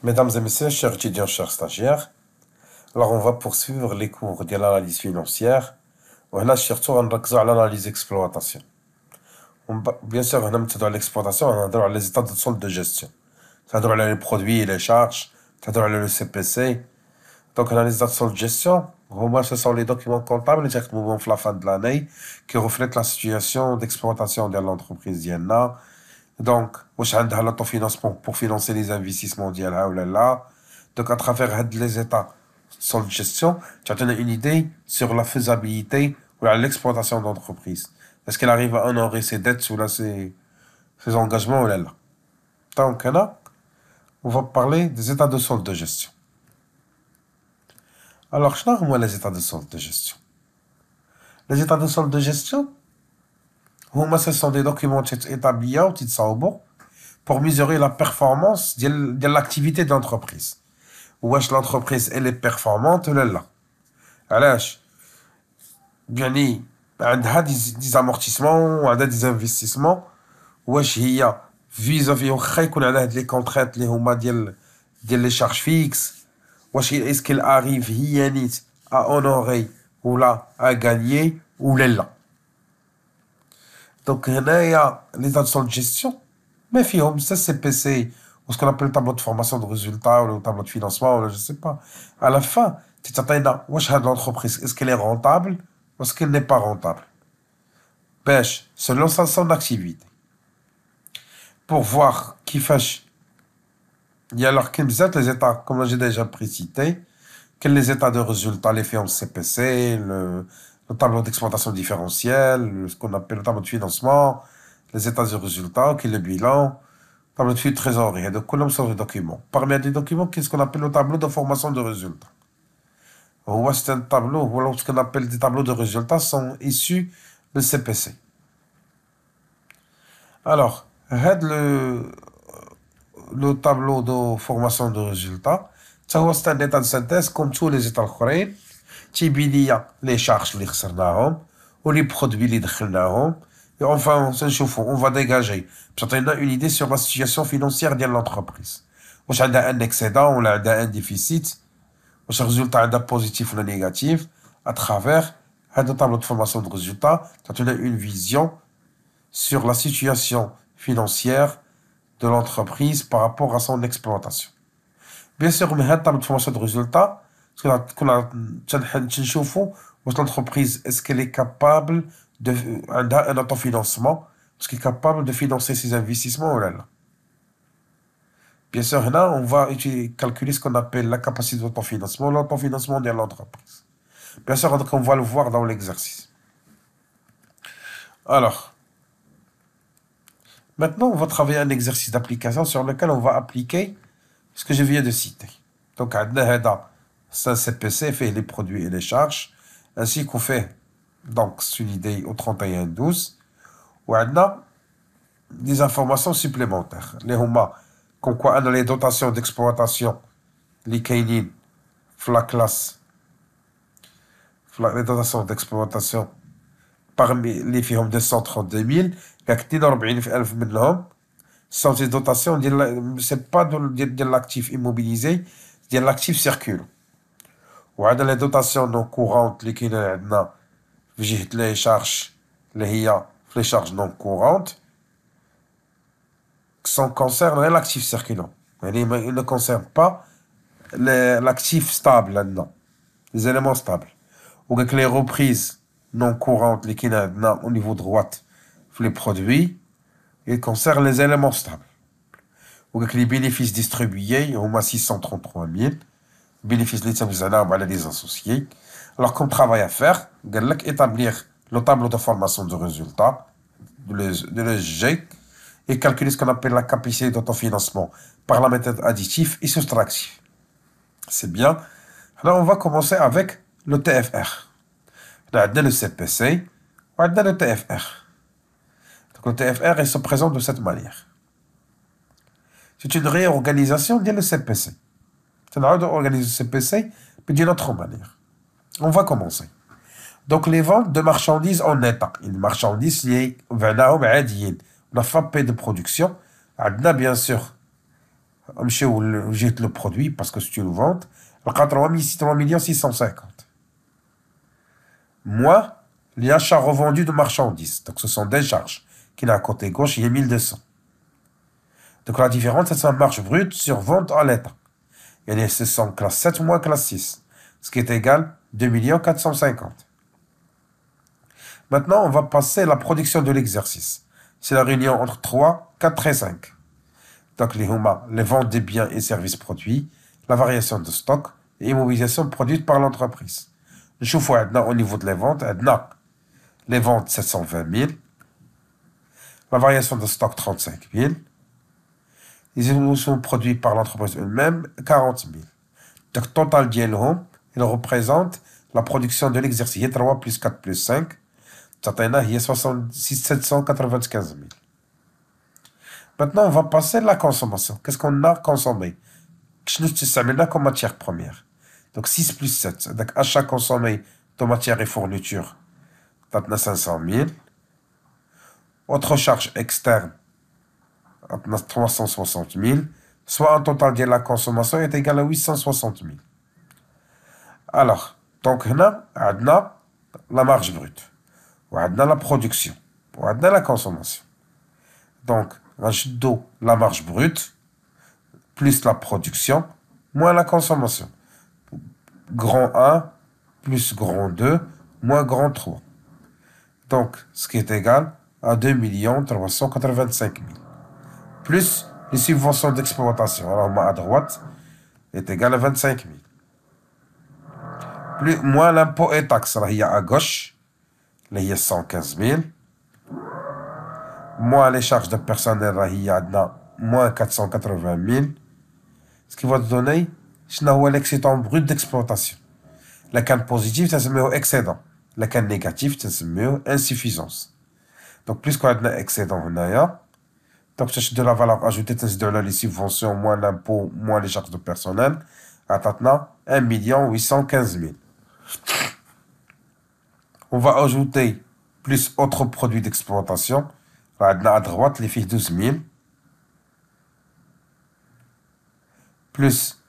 Mesdames et messieurs, chers étudiants, chers stagiaires, alors on va poursuivre les cours de l'analyse financière. وهنا surtout غنركزوا على l'analyse exploitation. Bien sûr, هنا نبتدوا على l'exploitation, غنهضروا على les états de solde de gestion. نهضروا على les produits et les charges, نهضروا على le CPC. Donc هنا les états de solde de gestion, ce sont les documents comptables اللي تيخدموا بهم في la fin de l'année qui reflètent la situation d'exploitation de l'entreprise ديالنا. Donc, واش عندها l'autofinancement pour financer les investissements ديالها ولا لا. Donc, à travers les états sur la gestion, tu as donné une idée sur la faisabilité ou l'exploitation d'entreprise. Est-ce qu'elle arrive à honorer ses dettes ou là ses engagements ou là là. Donc, là, on va parler des états de solde de gestion. Alors, je moi les états de solde de gestion. Les états de solde de gestion, ce sont des documents établis pour mesurer la performance de l'activité de l'entreprise. Wesh l'entreprise elle est performante ولا لا علاش يعني عندها des amortissements وعندها des investissements واش هي vis-à-vis واخا يكون عندها هاد لي كونترينت اللي هما ديال لي شارج فيكس واش هي اسكيل اريف هي نيت à honorer ولا à gagner ولا لا. Donc هنايا les états de gestion ما فيهم حتى سي بي سي ou ce qu'on appelle le tableau de formation de résultats ou le tableau de financement ou je sais pas. À la fin, tu t'attends wesh had l'entreprise, est-ce qu'elle est rentable ou est-ce qu'elle n'est pas rentable? Pêche, selon son activité. Pour voir qui fait. Il y a alors les états, comme j'ai déjà précisé, quels les états de résultats, les faits en CPC, le tableau d'exploitation différentielle, ce qu'on appelle le tableau de financement, les états de résultats, qui est le bilan, tableau de flux de trésorerie, donc colonne sur les documents. Parmi les documents, qu'est-ce qu'on appelle le tableau de formation de résultats? C'est un tableau, voilà ce qu'on appelle des tableaux de résultats sont issus de CPC. Alors, le tableau de formation de résultats, c'est un état de synthèse comme tous les états autres. تيبين ليا les charges اللي خسرناهم ou les produits اللي دخلناهم. Et enfin, on va dégager. On a une idée sur la situation financière de l'entreprise. On a un excédent, on a un déficit. On a un résultat positif ou négatif. À travers un tableau de formation de résultats, on a une vision sur la situation financière de l'entreprise par rapport à son exploitation. Bien sûr, mais un tableau de formation de résultats, l'entreprise, est-ce qu'elle est capable un autofinancement, est-ce qu'elle est capable de financer ses investissements ou là. Bien sûr, là, on va calculer ce qu'on appelle la capacité d'autofinancement, l'autofinancement de l'entreprise. Bien sûr, donc on va le voir dans l'exercice. Alors, maintenant, on va travailler un exercice d'application sur lequel on va appliquer ce que je viens de citer. Donc, c'est un CPC fait les produits et les charges, ainsi qu'on fait donc c'est une idée au 31-12 où on a des informations supplémentaires. Les HUMA, comme quoi on a les dotations d'exploitation, les kainin, la classe, les dotations d'exploitation parmi les firmes de 132 000, il y a 42 000 منهم sont des dotations, c'est pas de l'actif immobilisé, c'est de l'actif circulant. On a les dotations non courantes, les kainin les charges, les charges non courantes, qui concernent l'actif circulant. Ils ne concernent pas l'actif stable là-dedans, les éléments stables. Ou que les reprises non courantes, les au niveau droite, les produits, ils concernent les éléments stables. Ou que les bénéfices distribués, au moins 633 000, bénéfices les associés. Alors, comme travail à faire, établir le tableau de formation de résultats, de l'ESG, et calculer ce qu'on appelle la capacité d'autofinancement par la méthode additive et soustractive. C'est bien. Alors, on va commencer avec le TFR. On a le CPC, on a le TFR. Donc, le TFR, il se présente de cette manière. C'est une réorganisation de le CPC. C'est une réorganisation du CPC, mais d'une autre manière. On va commencer. Donc, les ventes de marchandises en état. Une marchandise liée, on a FAP de production. On a bien sûr Jette le produit parce que c'est une vente. Le 3 650. Moins les achats revendus de marchandises. Donc ce sont des charges. Qui est à côté gauche, il y a 1200. Donc la différence, c'est sa marge brute sur vente à l'État. Et ce sont classe 7 moins classe 6. Ce qui est égal 2 450. Maintenant, on va passer à la production de l'exercice. C'est la réunion entre 3, 4 et 5. Donc les ventes des biens et services produits, la variation de stock et immobilisation produite par l'entreprise. Je vois au niveau de les ventes, les ventes 720 000, la variation de stock 35 000, les évolutions produites par l'entreprise elle-même 40 000. Donc total d'Yelhom, il représente la production de l'exercice 3 plus 4 plus 5, il y a 66 795 000. Maintenant, on va passer à la consommation. Qu'est-ce qu'on a consommé? Qu'est-ce que nous comme matière première? Donc 6 plus 7. Donc achat consommé de matière et fourniture, 500 000. Autre charge externe, 360 000. Soit un total de la consommation est égal à 860 000. Alors, donc on a la marge brute, on a la production, on a la consommation. Donc, rajoute la marge brute, plus la production, moins la consommation. Grand 1 plus grand 2 moins grand 3. Donc, ce qui est égal à 2 385 000. Plus les subventions d'exploitation. Alors, moi à droite est égal à 25 000. Plus, moins l'impôt et taxes. Là, il y a à gauche, là, il y a 115 000. Moins les charges de personnel, là, il y a moins 480 000. Ce qui va te donner, c'est l'excédent brut d'exploitation. Le cas positif, ça se met au excédent. Le cas négatif, ça se met au insuffisance. Donc, plus qu'on a un excédent, on a. Donc, c'est de la valeur ajoutée, c'est de les subventions, moins l'impôt, moins les charges de personnel. À maintenant, 1 815 000. On va ajouter plus autres produits d'exploitation. À droite, les filles 12 000. Plus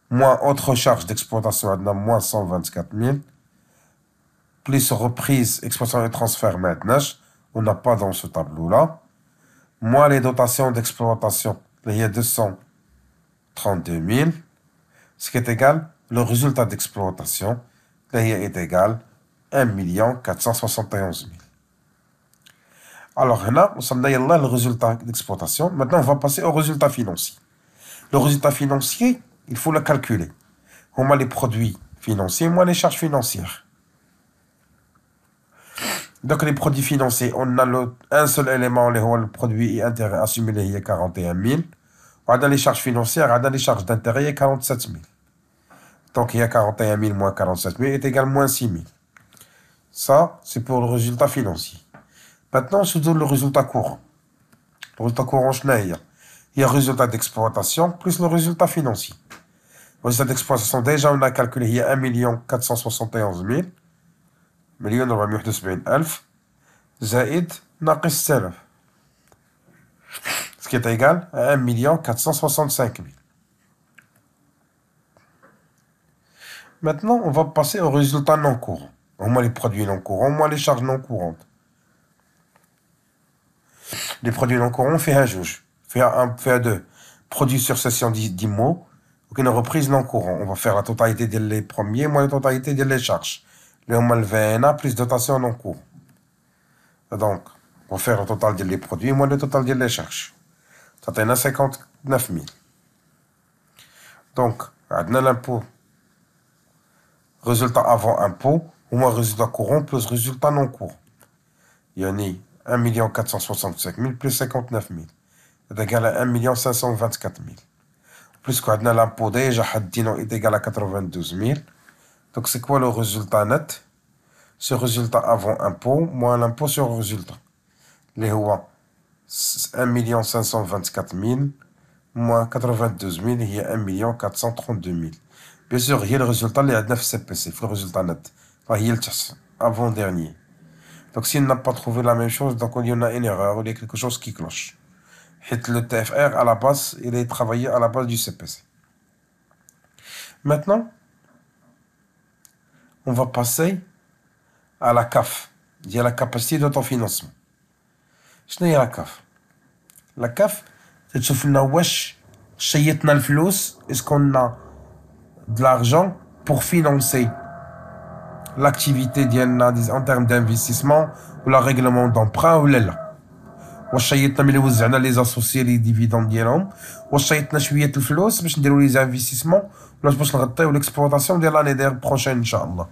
moins autre charge d'exploitation, moins 124 000. Plus reprise, exploitation et transfert maintenant. On n'a pas dans ce tableau-là. Moins les dotations d'exploitation, il y a 232 000. Ce qui est égal, le résultat d'exploitation, est égal à 1 471 000. Alors, là, on a le résultat d'exploitation. Maintenant, on va passer au résultat financier. Le résultat financier, il faut le calculer. On a les produits financiers, moins les charges financières. Donc, les produits financiers, on a un seul élément, le produit et intérêt assimilé, il y a 41 000. On a les charges financières, on a les charges d'intérêt, il y a 47 000. Donc, il y a 41 000 moins 47 000 est égal à moins 6 000. Ça, c'est pour le résultat financier. Maintenant, on se donne le résultat courant. Le résultat courant, il y a le résultat d'exploitation plus le résultat financier. Le résultat d'exploitation, déjà, on a calculé, il y a 1 471 000. 1 471 000. Zaïd, naqis salaf. Ce qui est égal à 1 465 000. Maintenant, on va passer au résultat non courant. Au moins les produits non courants, au moins les charges non courantes. Les produits non courants, on fait un juge. Fait un 2. Produits sur session d'IMO, ou une reprise non courant. On va faire la totalité des premiers, moins la totalité des charges. Le VNA plus dotation non courant. Donc, on va faire le total des produits, moins le total des charges. Ça t'en 59 000. Donc, on a l'impôt. Résultat avant impôt, ou moins résultat courant plus résultat non courant. Il y en a 1 465 000 plus 59 000. C'est égal à 1 524 000. Plus qu'on a l'impôt déjà, est égal à 92 000. Donc, c'est quoi le résultat net? Ce résultat avant impôt, moins l'impôt sur le résultat. Les rois, 1 524 000, moins 92 000, il y a 1 432 000. Bien sûr, il y a le résultat, il y a 9 CPC, le résultat net. Il y a le avant-dernier. Donc, si on n'a pas trouvé la même chose, donc il y en a une erreur, il y a quelque chose qui cloche. Le TFR, à la base, il est travaillé à la base du CPC. Maintenant, on va passer à la CAF. Il y a la capacité d'autofinancement. شنو هي la CAF? La CAF, c'est تشوف لنا واش شيطنا الفلوس, est-ce qu'on a de l'argent pour financer l'activité ديالنا en termes d'investissement ou la règlement d'emprunt ou لا. واش شيطنا ملي وزعنا لي زاسوسيي لي ديفيدون ديالهم, واش شيطنا شويه الفلوس باش نديرو لي انفستيسمون ولا باش نغطيو l'exploitation ديال l'année ديال prochaine ان شاء الله.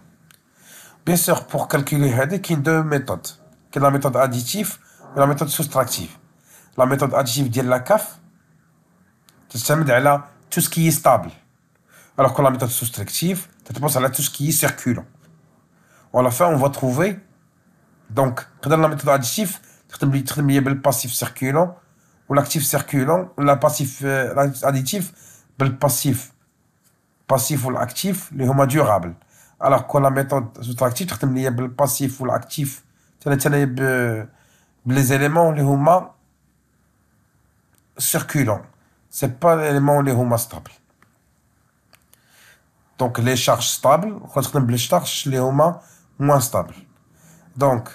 Bien sûr, pour calculer هذه كاين deux méthodes. كاين la méthode additive et la méthode soustractive. La méthode additive ديال la CAF تعتمد على tout ce qui est stable, alors que la méthode soustractive تعتمد على tout ce qui est circulant. À la fin, on va trouver donc dans la méthode additive تخدم ليا بالpassif circulant ou l'actif circulant ou la passif additif passif ou l'actif اللي هما durable, alors que la méthode soustractive تخدم ليا بالpassif ou l'actif تاني les éléments اللي هما circulants, c'est pas l'élément اللي هما stable. Donc les charges stables تخدم les charges اللي هما moins stables. Donc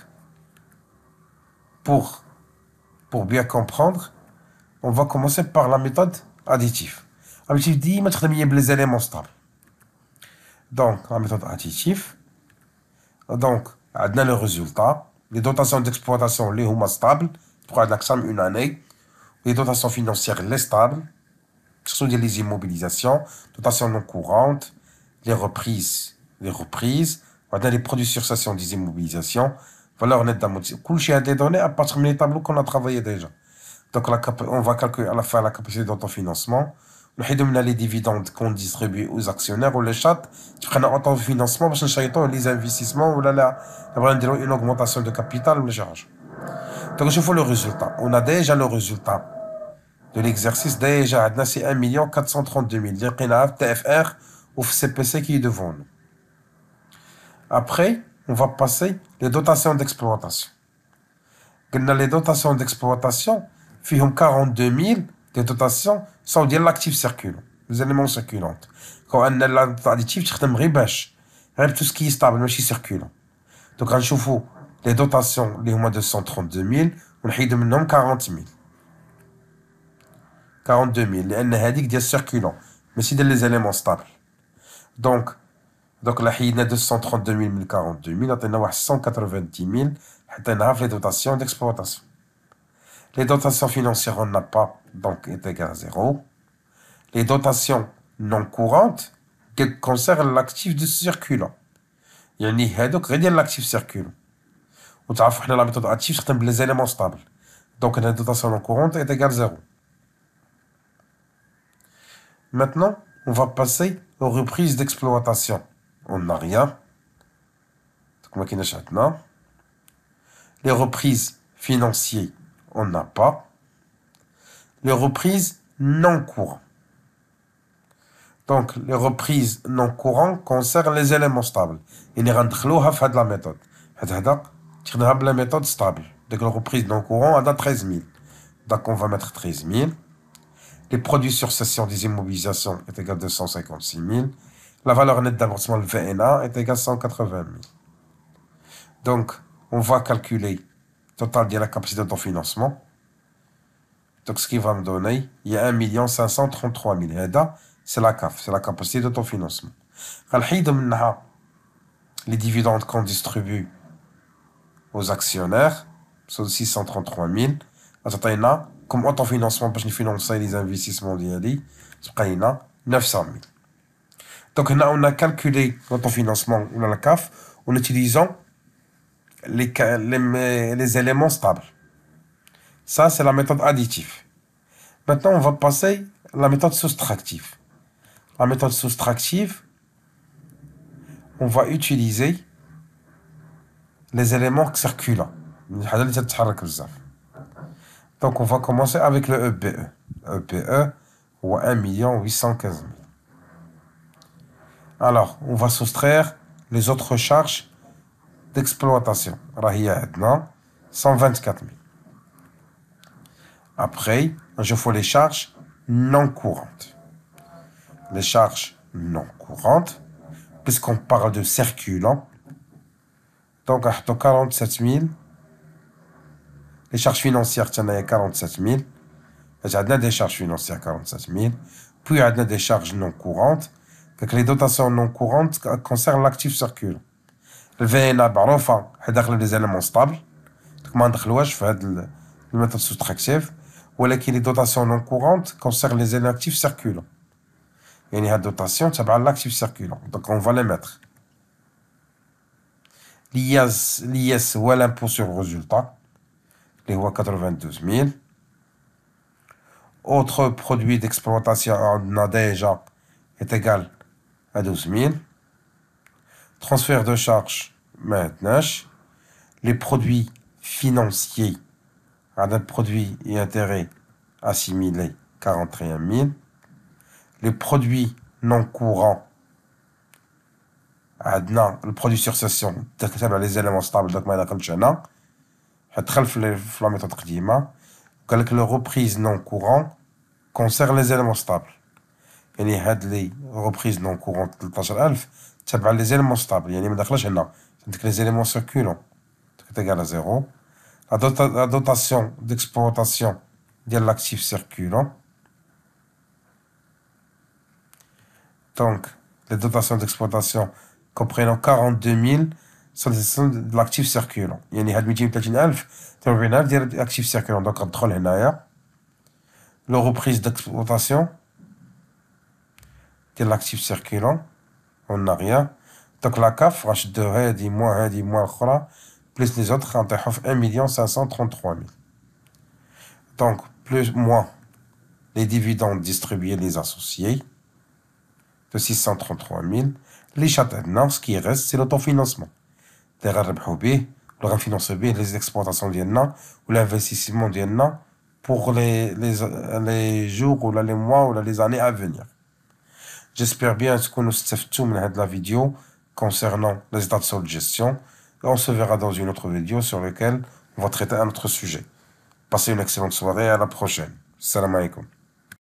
pour bien comprendre, on va commencer par la méthode additive. La méthode dit les éléments stables. Donc, la méthode additive, donc, on a le résultat, les dotations d'exploitation, les sont stables, pour une année, les dotations financières, les stables, ce sont les immobilisations, dotations non courantes, les reprises, on a les produits sur cession des immobilisations, valeur nette d'amortissement. Tout ça a des données à partir des tableaux qu'on a travaillé déjà. Donc on va calculer à la fin la capacité d'autofinancement. On a les dividendes qu'on distribue aux actionnaires ou les chats qui prennent autofinancement parce que les investissements ou une augmentation de capital ou les charges. Donc je vois le résultat. On a déjà le résultat de l'exercice. Déjà, c'est 1 432 000. Il y a TFR ou CPC qui est devant nous. Après, on va passer les dotations d'exploitation. Les dotations d'exploitation, font 42 000 des dotations sont de l'actif circulant, les éléments circulants. Quand on a l'additif, tu as tout ce qui est stable, mais qui circulant. Donc, on chauffe les dotations, les moins de 132 000, on a de 40 000. 42 000, les est circulant, mais c'est des éléments stables. Donc là, il y a 232 000, 42 000, on a 190 000, on a les dotations d'exploitation. Les dotations financières, on n'a pas, donc est égal à 0. Les dotations non courantes qui concernent l'actif de circulant. Il y a donc rien l'actif circulant. On a fait la méthode active, c'est les éléments stables. Donc la dotation non courante est égale à 0. Maintenant, on va passer aux reprises d'exploitation. On n'a rien. Les reprises financières, on n'a pas. Les reprises non courantes. Donc, les reprises non courantes concernent les éléments stables. Et nous allons faire la méthode. Nous allons la méthode stable. Donc, les reprises non courantes, on a 13 000. Donc, on va mettre 13 000. Les produits sur cession des immobilisations est égal à 256 000. La valeur nette d'amortissement, le VNA, est égale à 180 000. Donc, on va calculer le total de la capacité d'autofinancement. Donc, ce qui va me donner, il y a 1 533 000. C'est la CAF, c'est la capacité d'autofinancement. Les dividendes qu'on distribue aux actionnaires, sont 633 000. Comme autofinancement, pour financer les investissements d'IALI, c'est 900 000. Donc, on a calculé l'autofinancement ou la CAF en utilisant les éléments stables. Ça, c'est la méthode additive. Maintenant, on va passer à la méthode soustractive. La méthode soustractive, on va utiliser les éléments circulants. Donc, on va commencer avec le EPE. EPE, ou 1 815 000. Alors, on va soustraire les autres charges d'exploitation. 124 000. Après, je fais les charges non courantes. Les charges non courantes, puisqu'on parle de circulant. Donc, à 47 000, les charges financières, il y a 47 000. Il y a des charges financières, 47 000. Puis, il y a des charges non courantes. Donc, les dotations non courantes concernent l'actif circulant. Le VNA, enfin, il y a des éléments stables. Donc, ما ندخلوهاش في هذا الميثود سوستراكتيف. ولكن les dotations non courantes concernent les actifs circulants. يعني هاد dotation تبع l'actif circulant. Donc, on va les mettre. L'IS ou l'impôt sur le résultat, les voies 92 000. Autre produit d'exploitation, on a déjà, est égal à 12 000. Transfert de charge, maintenant. Les produits financiers, un produit et intérêts assimilés, 41 000. Les produits non courants, le produit sur cession, les éléments stables, donc ما دخلش هنا. هتدخل في la méthode قديمة. قال لك le reprise non courant concerne les éléments stables. يعني هاد لي reprise non courant 13000 تبع les éléments stables. يعني ما دخلش هنا. عندك les éléments circulants. C'est égal à 0. La dotation d'exploitation de l'actif circulant. Donc, les dotations d'exploitation comprenant 42 000 sont de l'actif circulant. يعني هاد 230,000 تبع ديال l'actif circulant. Donc, ندخل هنايا. La reprise d'exploitation de l'actif circulant. On n'a rien. Donc, la CAF rachète هادي moins الأخرى plus les autres on fait 1 533 000. Donc, plus moins les dividendes distribués les associés de 633 000. Les châtaignes, ce qui reste, c'est l'autofinancement. Le refinancement les exploitations d'Yenna ou l'investissement d'Yenna pour les jours ou les mois ou les années à venir. J'espère bien que nous avons de la vidéo concernant les états de gestion. On se verra dans une autre vidéo sur laquelle on va traiter un autre sujet. Passez une excellente soirée et à la prochaine. Salam alaikum.